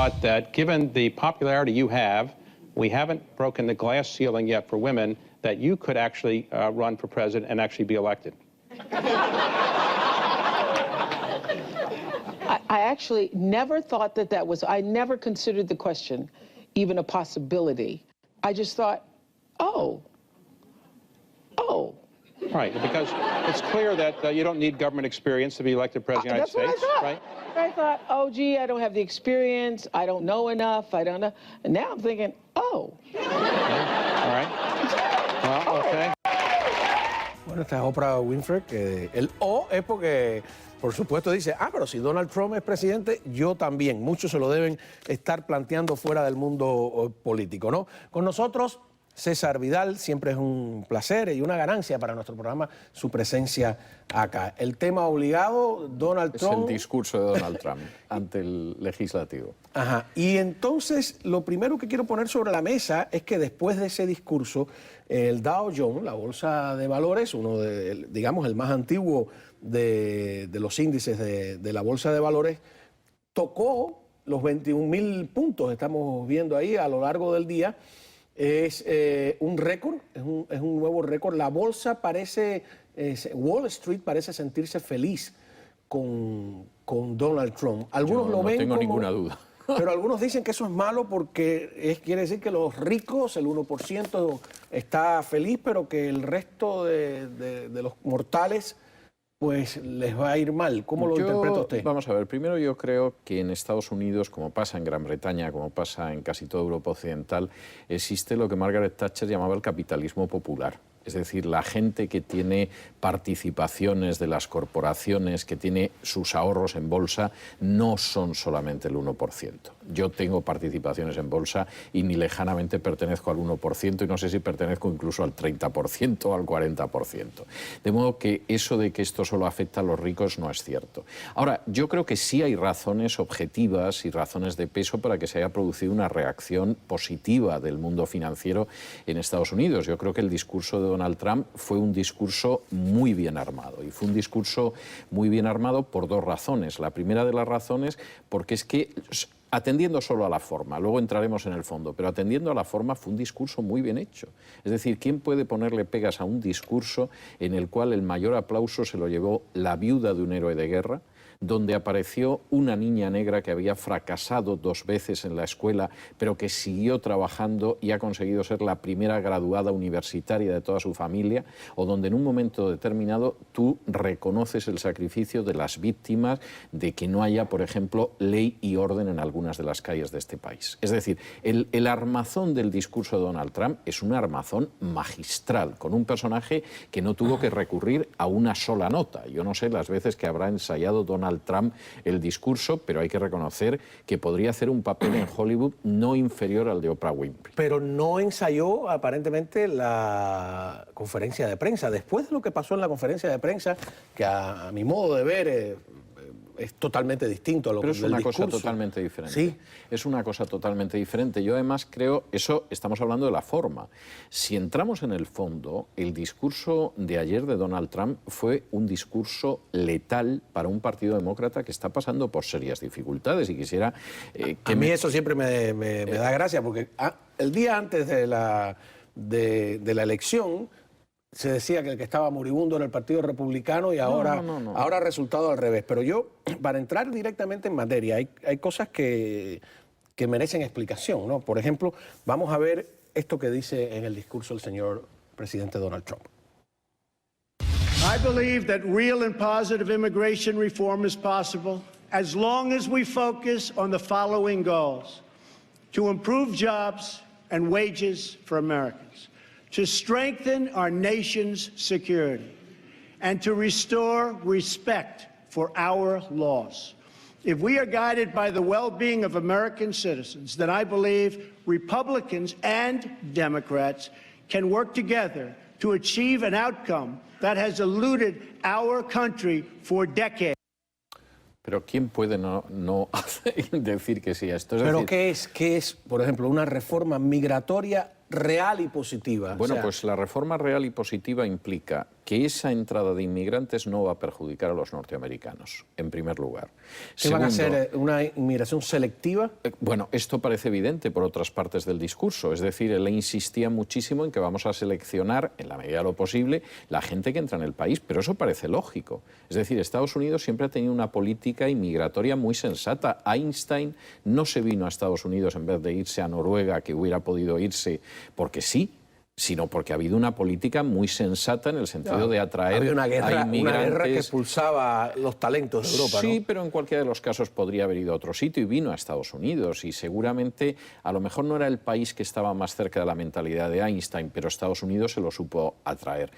thought that given the popularity you have, we haven't broken the glass ceiling yet for women, that you could actually run for president and actually be elected. I actually never thought that was, I never considered the question even a possibility. I just thought, oh. Right, because it's clear that you don't need government experience to be elected president of the United States, right? I thought, oh, gee, I don't have the experience, I don't know enough, I don't know. And now I'm thinking, oh. Okay. All right. Well, okay. Bueno, esta es Oprah Winfrey, que el O es porque, por supuesto, dice, pero si Donald Trump es presidente, yo también. Muchos se lo deben estar planteando fuera del mundo político, ¿no? Con nosotros, César Vidal, siempre es un placer y una ganancia para nuestro programa su presencia acá. El tema obligado, Donald Trump... Es el discurso de Donald Trump ante el legislativo. Ajá. Y entonces, lo primero que quiero poner sobre la mesa es que después de ese discurso, el Dow Jones, la bolsa de valores, uno de, digamos, el más antiguo de los índices de la bolsa de valores, tocó los 21.000 puntos, estamos viendo ahí a lo largo del día. Es un récord, es un nuevo récord. La bolsa parece, Wall Street parece sentirse feliz con Donald Trump. Algunos lo ven no tengo como, ninguna duda. Pero algunos dicen que eso es malo porque quiere decir que los ricos, el 1%, está feliz, pero que el resto de los mortales pues les va a ir mal. ¿Cómo lo interpreta usted? Vamos a ver, primero yo creo que en Estados Unidos, como pasa en Gran Bretaña, como pasa en casi toda Europa Occidental, existe lo que Margaret Thatcher llamaba el capitalismo popular. Es decir, la gente que tiene participaciones de las corporaciones, que tiene sus ahorros en bolsa, no son solamente el 1%. Yo tengo participaciones en bolsa y ni lejanamente pertenezco al 1% y no sé si pertenezco incluso al 30% o al 40%. De modo que eso de que esto solo afecta a los ricos no es cierto. Ahora, yo creo que sí hay razones objetivas y razones de peso para que se haya producido una reacción positiva del mundo financiero en Estados Unidos. Yo creo que el discurso de Donald Trump fue un discurso muy bien armado, y fue un discurso muy bien armado por dos razones. La primera de las razones porque es que, atendiendo solo a la forma, luego entraremos en el fondo, pero atendiendo a la forma fue un discurso muy bien hecho. Es decir, ¿quién puede ponerle pegas a un discurso en el cual el mayor aplauso se lo llevó la viuda de un héroe de guerra, donde apareció una niña negra que había fracasado 2 veces en la escuela, pero que siguió trabajando y ha conseguido ser la primera graduada universitaria de toda su familia, o donde en un momento determinado tú reconoces el sacrificio de las víctimas de que no haya, por ejemplo, ley y orden en algunas de las calles de este país? Es decir, el armazón del discurso de Donald Trump es un armazón magistral, con un personaje que no tuvo que recurrir a una sola nota. Yo no sé las veces que habrá ensayado Donald Trump el discurso, pero hay que reconocer que podría hacer un papel en Hollywood no inferior al de Oprah Winfrey. Pero no ensayó aparentemente la conferencia de prensa. Después de lo que pasó en la conferencia de prensa, que a mi modo de ver es totalmente distinto a lo que Pero es una discurso. cosa totalmente diferente. Sí. Es una cosa totalmente diferente. Yo además creo, eso estamos hablando de la forma. Si entramos en el fondo, el discurso de ayer de Donald Trump fue un discurso letal para un partido demócrata que está pasando por serias dificultades, y quisiera que... A mí eso siempre me da gracia, porque el día antes de la elección se decía que el que estaba moribundo era el Partido Republicano, y ahora ha resultado al revés. Pero yo, para entrar directamente en materia, hay cosas que merecen explicación, ¿no? Por ejemplo, vamos a ver esto que dice en el discurso el señor presidente Donald Trump. I believe that real and positive immigration reform is possible as long as we focus on the following goals: to improve jobs and wages for Americans, to strengthen our nation's security, and to restore respect for our laws. If we are guided by the well-being of American citizens, then I believe Republicans and Democrats can work together to achieve an outcome that has eluded our country for decades. Pero ¿quién puede no decir que sí a esto? ¿Pero qué es, por ejemplo, una reforma migratoria real y positiva? Bueno, O sea, pues la reforma real y positiva implica que esa entrada de inmigrantes no va a perjudicar a los norteamericanos, en primer lugar. ¿qué van a Segundo, hacer? ¿Una inmigración selectiva? Bueno, esto parece evidente por otras partes del discurso. Es decir, él insistía muchísimo en que vamos a seleccionar, en la medida de lo posible, la gente que entra en el país, pero eso parece lógico. Es decir, Estados Unidos siempre ha tenido una política inmigratoria muy sensata. Einstein no se vino a Estados Unidos en vez de irse a Noruega, que hubiera podido irse porque sí, sino porque ha habido una política muy sensata en el sentido de atraer Había una a guerra inmigrantes. que expulsaba los talentos de Europa, Sí, ¿no? pero en cualquiera de los casos podría haber ido a otro sitio y vino a Estados Unidos. Y seguramente, a lo mejor no era el país que estaba más cerca de la mentalidad de Einstein, pero Estados Unidos se lo supo atraer.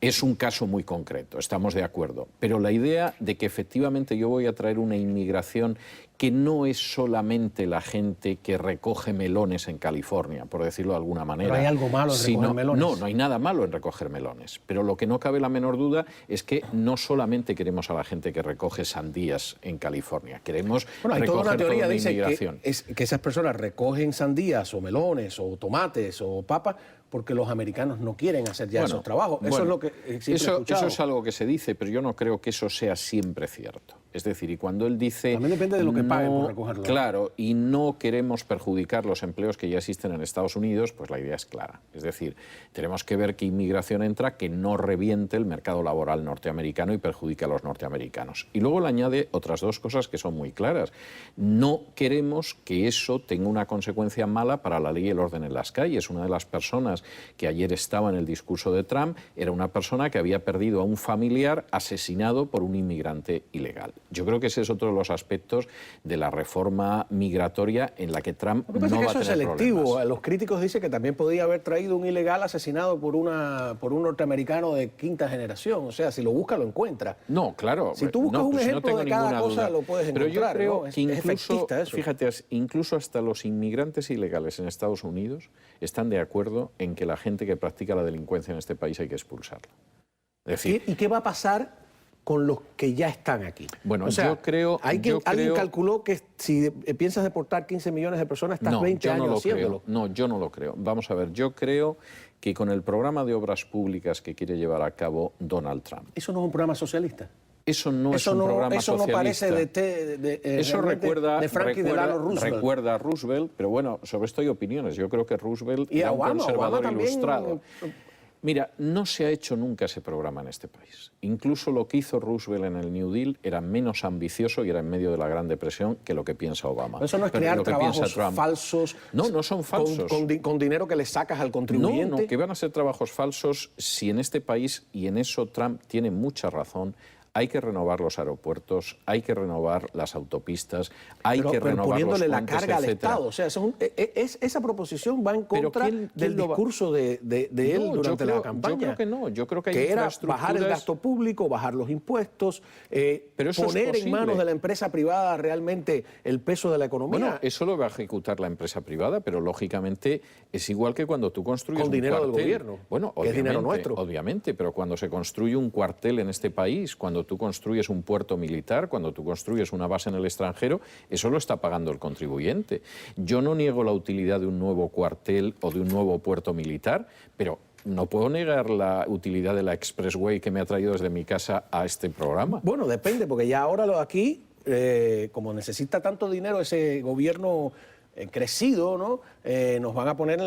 Es un caso muy concreto, estamos de acuerdo. Pero la idea de que efectivamente yo voy a traer una inmigración que no es solamente la gente que recoge melones en California, por decirlo de alguna manera. Pero hay algo malo en recoger melones. No, no hay nada malo en recoger melones. Pero lo que no cabe la menor duda es que no solamente queremos a la gente que recoge sandías en California, queremos Bueno, hay toda recoger una teoría, toda la dice inmigración. que esas personas recogen sandías o melones o tomates o papas porque los americanos no quieren hacer ya esos trabajos. Eso es lo que siempre he escuchado. Eso es algo que se dice, pero yo no creo que eso sea siempre cierto. Es decir, y cuando él dice... También depende de lo que paguen por recogerlo. Claro, y no queremos perjudicar los empleos que ya existen en Estados Unidos, pues la idea es clara. Es decir, tenemos que ver qué inmigración entra que no reviente el mercado laboral norteamericano y perjudique a los norteamericanos. Y luego le añade otras dos cosas que son muy claras. No queremos que eso tenga una consecuencia mala para la ley y el orden en las calles. Una de las personas que ayer estaba en el discurso de Trump era una persona que había perdido a un familiar asesinado por un inmigrante ilegal. Yo creo que ese es otro de los aspectos de la reforma migratoria en la que Trump Lo que pasa no es va que a eso es tener selectivo. problemas. Los críticos dicen que también podía haber traído un ilegal asesinado por un norteamericano de quinta generación. O sea, si lo busca, lo encuentra. No, claro. Si tú buscas no, un pues no ejemplo tengo de cada ninguna cosa, duda. lo puedes Pero encontrar, yo creo ¿no? que Es incluso, efectista eso. fíjate, incluso hasta los inmigrantes ilegales en Estados Unidos están de acuerdo en que la gente que practica la delincuencia en este país hay que expulsarla. Es decir, ¿Y qué va a pasar con los que ya están aquí? Bueno, o sea, yo creo... alguien calculó que si piensas deportar 15 millones de personas, estás 20 yo años no lo haciéndolo. creo. No, yo no lo creo. Vamos a ver, yo creo que con el programa de obras públicas que quiere llevar a cabo Donald Trump, ¿Eso no es un programa socialista? eso no es un programa eso socialista. no parece Eso realmente de Franklin Delano Roosevelt. recuerda a Roosevelt, pero bueno, sobre esto hay opiniones. Yo creo que Roosevelt Y era a un Obama conservador también. ilustrado. Mira, no se ha hecho nunca ese programa en este país. Incluso lo que hizo Roosevelt en el New Deal era menos ambicioso y era en medio de la Gran Depresión que lo que piensa Obama. Eso no es Pero crear lo que piensa trabajos Trump. falsos. No, no son falsos. Con dinero que le sacas al contribuyente. No, que van a ser trabajos falsos si en este país, y en eso Trump tiene mucha razón, hay que renovar los aeropuertos, hay que renovar las autopistas, hay que renovar poniéndole los la puentes, carga al etcétera. Estado. O sea, esa proposición va en Pero contra ¿quién del lo va- discurso de él No, durante la campaña. Yo creo que no. Yo creo que hay que era infraestructuras... bajar el gasto público, bajar los impuestos, Pero eso es poner en posible. manos de la empresa privada realmente el peso de la economía. Bueno, eso lo va a ejecutar la empresa privada, pero lógicamente es igual que cuando tú construyes Con un dinero del cuartel. gobierno, Bueno, que es dinero nuestro. Obviamente, pero cuando se construye un cuartel en este país, cuando tú construyes un puerto militar, cuando tú construyes una base en el extranjero, eso lo está pagando el contribuyente. Yo no niego la utilidad de un nuevo cuartel o de un nuevo puerto militar, pero no puedo negar la utilidad de la Expressway que me ha traído desde mi casa a este programa. Bueno, depende, porque ya ahora lo de aquí, como necesita tanto dinero ese gobierno crecido, ¿no? Nos van a poner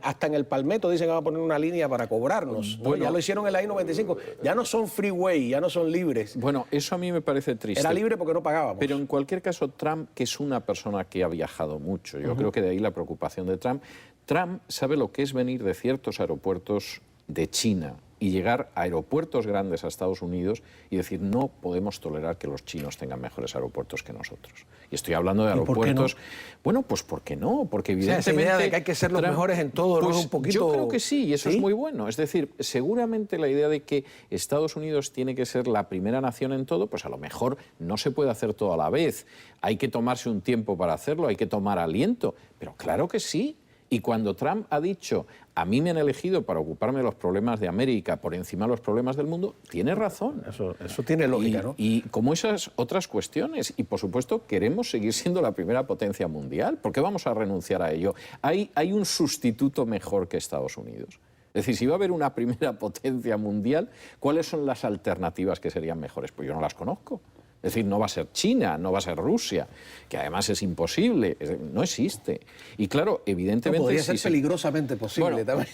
hasta en el Palmetto, dicen que van a poner una línea para cobrarnos, ¿no? Bueno. Ya lo hicieron en la I-95, ya no son freeway, ya no son libres. Bueno, eso a mí me parece triste. Era libre porque no pagábamos. Pero en cualquier caso, Trump, que es una persona que ha viajado mucho, yo creo que de ahí la preocupación de Trump. Trump sabe lo que es venir de ciertos aeropuertos de China y llegar a aeropuertos grandes a Estados Unidos y decir no podemos tolerar que los chinos tengan mejores aeropuertos que nosotros. Y estoy hablando de ¿Y por qué aeropuertos... no? Bueno, pues ¿por qué no? Porque O sea, esa evidentemente... idea de que hay que ser los mejores en todo, ¿no? Pues Es un poquito... yo creo que sí, y eso ¿Sí? es muy bueno. Es decir, seguramente la idea de que Estados Unidos tiene que ser la primera nación en todo, pues a lo mejor no se puede hacer todo a la vez. Hay que tomarse un tiempo para hacerlo, hay que tomar aliento. Pero claro que sí. Y cuando Trump ha dicho, a mí me han elegido para ocuparme de los problemas de América por encima de los problemas del mundo, tiene razón. Eso tiene lógica, ¿no? Y como esas otras cuestiones. Y, por supuesto, queremos seguir siendo la primera potencia mundial. ¿Por qué vamos a renunciar a ello? Hay un sustituto mejor que Estados Unidos. Es decir, si va a haber una primera potencia mundial, ¿cuáles son las alternativas que serían mejores? Pues yo no las conozco. Es decir, no va a ser China, no va a ser Rusia, que además es imposible, no existe. Y claro, evidentemente... Podría ser si peligrosamente posible también.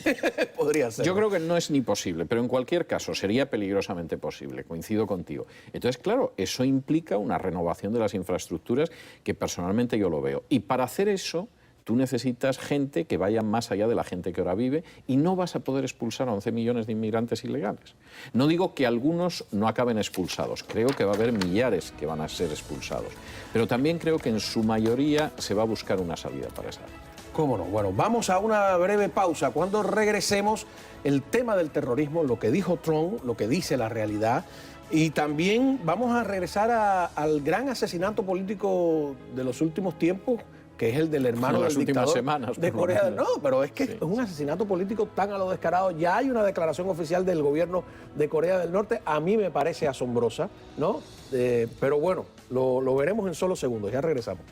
Podría ser. Yo creo que no es ni posible, pero en cualquier caso sería peligrosamente posible, coincido contigo. Entonces, claro, eso implica una renovación de las infraestructuras que personalmente yo lo veo. Y para hacer eso, tú necesitas gente que vaya más allá de la gente que ahora vive y no vas a poder expulsar a 11 millones de inmigrantes ilegales. No digo que algunos no acaben expulsados, creo que va a haber millares que van a ser expulsados, pero también creo que en su mayoría se va a buscar una salida para esa gente. ¿Cómo no? Bueno, vamos a una breve pausa. Cuando regresemos, el tema del terrorismo, lo que dijo Trump, lo que dice la realidad, y también vamos a regresar al gran asesinato político de los últimos tiempos, que es el del hermano del dictador de Corea del Norte. No, pero es que es un asesinato político tan a lo descarado. Ya hay una declaración oficial del gobierno de Corea del Norte. A mí me parece asombrosa, ¿no? Pero bueno, lo veremos en solo segundos. Ya regresamos.